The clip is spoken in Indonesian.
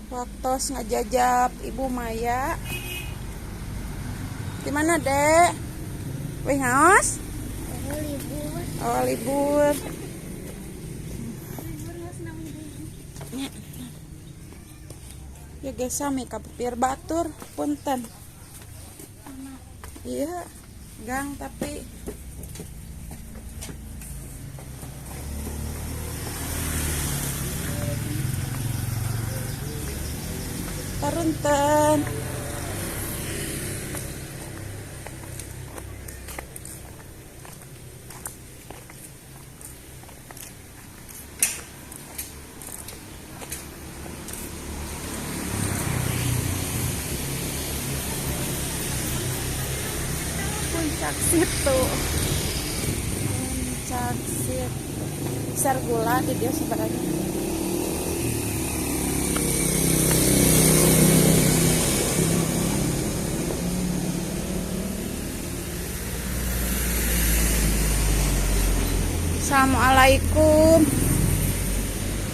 Waktu ngajajab Ibu Maya. Di mana, Dek? Wih, ngaos? Libur. Oh, libur. Ya guys, sami kapir batur punten. Iya, gang tapi tarunten. Puncak situ. Puncak situ. Besar gula di dia sebenarnya. Assalamualaikum.